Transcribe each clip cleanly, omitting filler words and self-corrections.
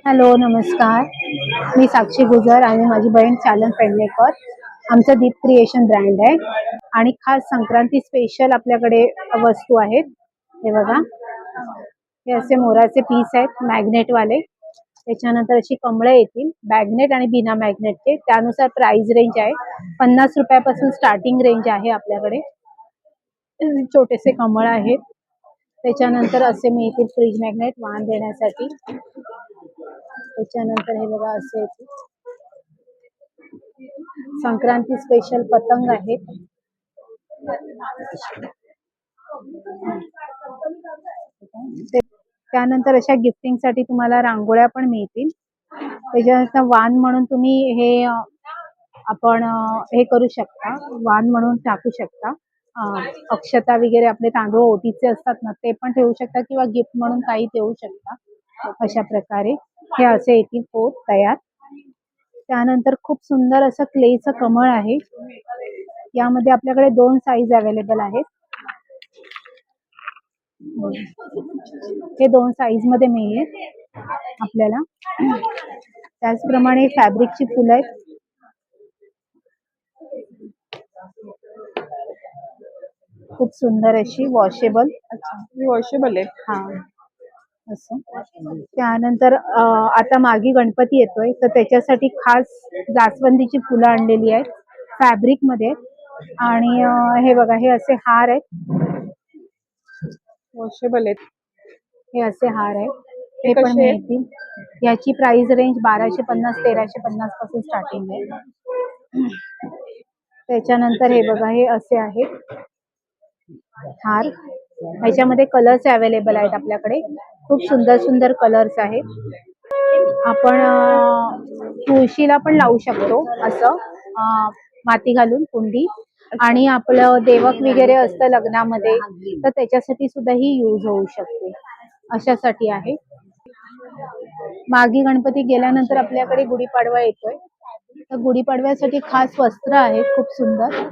Hello, नमस्कार. मी साक्षी गुजर आणि माझी बहीण चालन पेडणेकर. आमचं दीप क्रिएशन ब्रँड आहे आणि खास संक्रांती स्पेशल आपल्याकडे वस्तू आहेत. हे बघा, हे असे मोराचे पीस आहेत मॅग्नेटवाले. त्याच्यानंतर अशी कमळं येतील मॅग्नेट आणि बिना मॅग्नेटचे. त्यानुसार प्राइस रेंज आहे. 50 रुपयापासून स्टार्टिंग रेंज आहे आपल्याकडे. छोटेसे कमळ आहेत. त्याच्यानंतर असे मिळतील फ्रीज मॅग्नेट वाहन देण्यासाठी. त्याच्यानंतर हे बघा असे येते संक्रांती स्पेशल पतंग आहेत. त्यानंतर अशा गिफ्टिंग साठी तुम्हाला रांगोळ्या पण मिळतील. त्याच्यानंतर वाण म्हणून तुम्ही हे आपण हे करू शकता, वाण म्हणून टाकू शकता. अक्षता वगैरे आपले तांदूळ ओटीचे असतात ना, ते पण ठेवू शकता किंवा गिफ्ट म्हणून काही देऊ शकता. अशा प्रकारे हे असे येतील पोत तयार. त्यानंतर खूप सुंदर असं क्लेचं कमळ आहे. यामध्ये आपल्याकडे 2 साईज अवेलेबल आहेत. हे 2 साईज मध्ये मिळेल आपल्याला. त्याचप्रमाणे फॅब्रिकची फुलं आहेत. खूप सुंदर अशी वॉशेबल. वॉशेबल आहे. हा, असं. त्यानंतर आता मागे गणपती येतोय, तर त्याच्यासाठी खास जास्वंदीची फुलं आणलेली आहेत फॅब्रिक मध्ये. आणि हे बघा, हे असे हार आहेत. वॉशेबल आहेत. हे असे हार आहेत. हे पण मिळतील. याची प्राइस रेंज 1250 1350 पासून स्टार्टिंग आहे. त्याच्यानंतर हे बघा, हे असे आहेत हार. ह्याच्यामध्ये कलर्स अवेलेबल आहेत आपल्याकडे. खूप सुंदर सुंदर कलर्स आहेत. आपण तुळशीला पण लावू शकतो असं, माती घालून कुंडी. आणि आपलं देवक वगैरे असतं लग्नामध्ये, तर त्याच्यासाठी सुद्धा ही यूज होऊ शकते. अशासाठी आहे. मागी गणपती गेल्यानंतर आपल्याकडे गुढीपाडवा येतोय, तर गुढीपाडव्यासाठी खास वस्त्र आहे खूप सुंदर.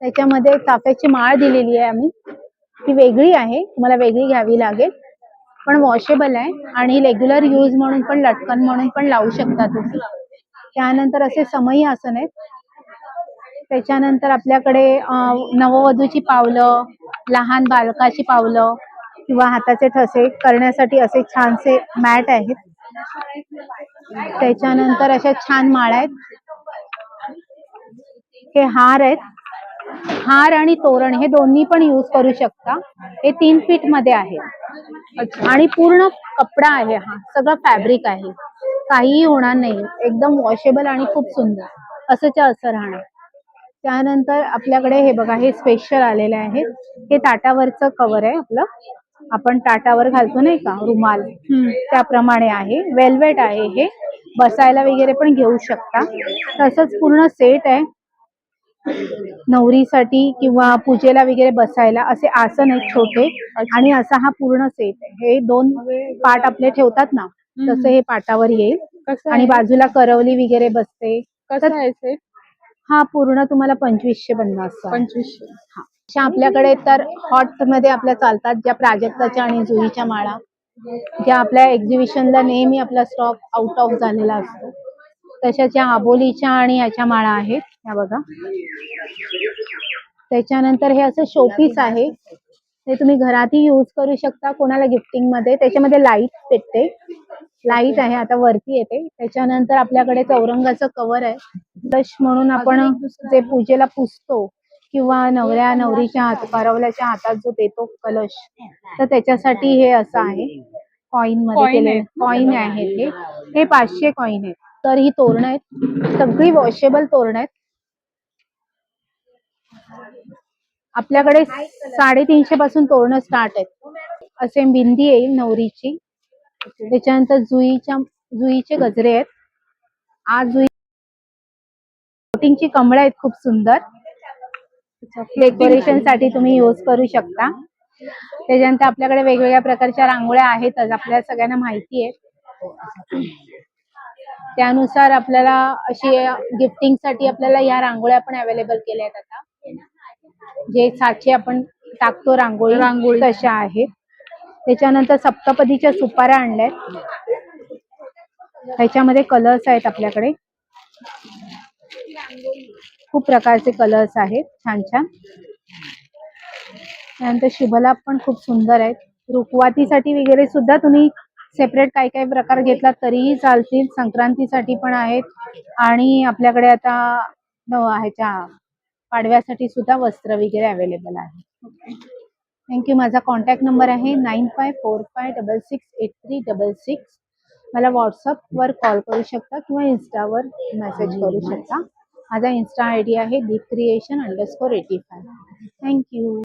त्याच्यामध्ये चाफ्याची माळ दिलेली आहे आम्ही. ती वेगळी आहे, तुम्हाला वेगळी घ्यावी लागेल, पण वॉशेबल आहे आणि रेग्युलर यूज म्हणून पण, लटकन म्हणून पण लावू शकता तुम्ही. त्यानंतर असे समई आसन आहेत. त्याच्यानंतर आपल्याकडे नववधूची पावलं, लहान बालकाची पावलं किंवा हाताचे ठसे करण्यासाठी असे छानसे मॅट आहेत. त्याच्यानंतर अशा छान माळा आहेत. हे हार आहेत. हार आणि तोरण हे दोन्ही पण यूज करू शकता. हे 3 फीट मध्ये आहे आणि पूर्ण कपडा आहे. हा सगळं फॅब्रिक आहे, काहीही होणार नाही. एकदम वॉशेबल आणि खूप सुंदर असंच्या असं राहणार. त्यानंतर आपल्याकडे हे बघा, हे स्पेशल आलेले आहे. हे ताटावरचं कव्हर आहे आपलं. आपण ताटावर घालतो नाही का रुमाल, त्याप्रमाणे आहे. वेल्वेट आहे हे. बसायला वगैरे पण घेऊ शकता. तसंच पूर्ण सेट आहे नवरीसाठी किंवा पूजेला वगैरे बसायला. असे आसन आहेत छोटे. आणि असा हा पूर्ण सेट आहे. हे 2 पाट आपले ठेवतात ना, तसं हे पाटावर येईल. आणि बाजूला करवली वगैरे बसते. कसं आहे सेट? हा पूर्ण तुम्हाला 2550. 2500. हा, अशा आपल्याकडे तर हॉट मध्ये आपल्या चालतात, ज्या प्राजक्ताच्या आणि जुईच्या माळा, ज्या आपल्या एक्झिबिशनला नेहमी आपला स्टॉक आउट ऑफ झालेला असतो, तशाच्या आबोलीच्या आणि याच्या माळा आहेत. ह्या बघा. त्याच्यानंतर हे असं शोपीस आहे. ते तुम्ही घरातही यूज करू शकता, कोणाला गिफ्टिंग मध्ये. त्याच्यामध्ये लाईट पेटते, लाईट आहे आता वरती येते. त्याच्यानंतर आपल्याकडे चौरंगाचं कव्हर आहे. कलश म्हणून आपण जे पूजेला पुसतो किंवा नवऱ्या नवरीच्या हात, पारवल्याच्या हातात जो देतो कलश, तर त्याच्यासाठी हे असं आहे. कॉइन मध्ये केले कॉइन आहेत. हे 500 कॉइन आहेत. तर ही तोरण आहेत, सगळी वॉशेबल तोरण आहेत. आपल्याकडे 350 पासून तोरण स्टार्ट आहेत. असे बिंदी येईल नवरीची. त्याच्यानंतर जुईचे गजरे आहेत. आज जुईची कमळं आहेत खूप सुंदर. डेकोरेशन साठी तुम्ही यूज करू शकता. त्याच्यानंतर आपल्याकडे वेगवेगळ्या प्रकारच्या रांगोळ्या आहेतच, आपल्या सगळ्यांना माहिती आहे. त्यानुसार आपल्याला अशी गिफ्टिंग साठी आपल्याला या रांगोळ्या पण अवेलेबल केल्या आहेत आता. जे साचे आपण टाकतो रांगोळी तशा आहेत. त्याच्यानंतर सप्तपदीच्या सुपाऱ्या आणल्यात. ह्याच्यामध्ये कलर्स आहेत आपल्याकडे, खूप प्रकारचे कलर्स आहेत छान छान. त्यानंतर शुभलाभ पण खूप सुंदर आहेत. रुखवातीसाठी वगैरे सुद्धा तुम्ही सेपरेट काही काही प्रकार घेतलात तरीही चालतील. संक्रांतीसाठी पण आहेत आणि आपल्याकडे आता ह्याच्या पाडव्यासाठी सुद्धा वस्त्र वगैरे अवेलेबल आहे. थँक्यू. माझा कॉन्टॅक्ट नंबर आहे 9545668366. मला व्हॉट्सअपवर कॉल करू शकता किंवा इन्स्टावर मेसेज करू शकता. माझा इन्स्टा आय डी आहे deepcreation_85. थँक्यू.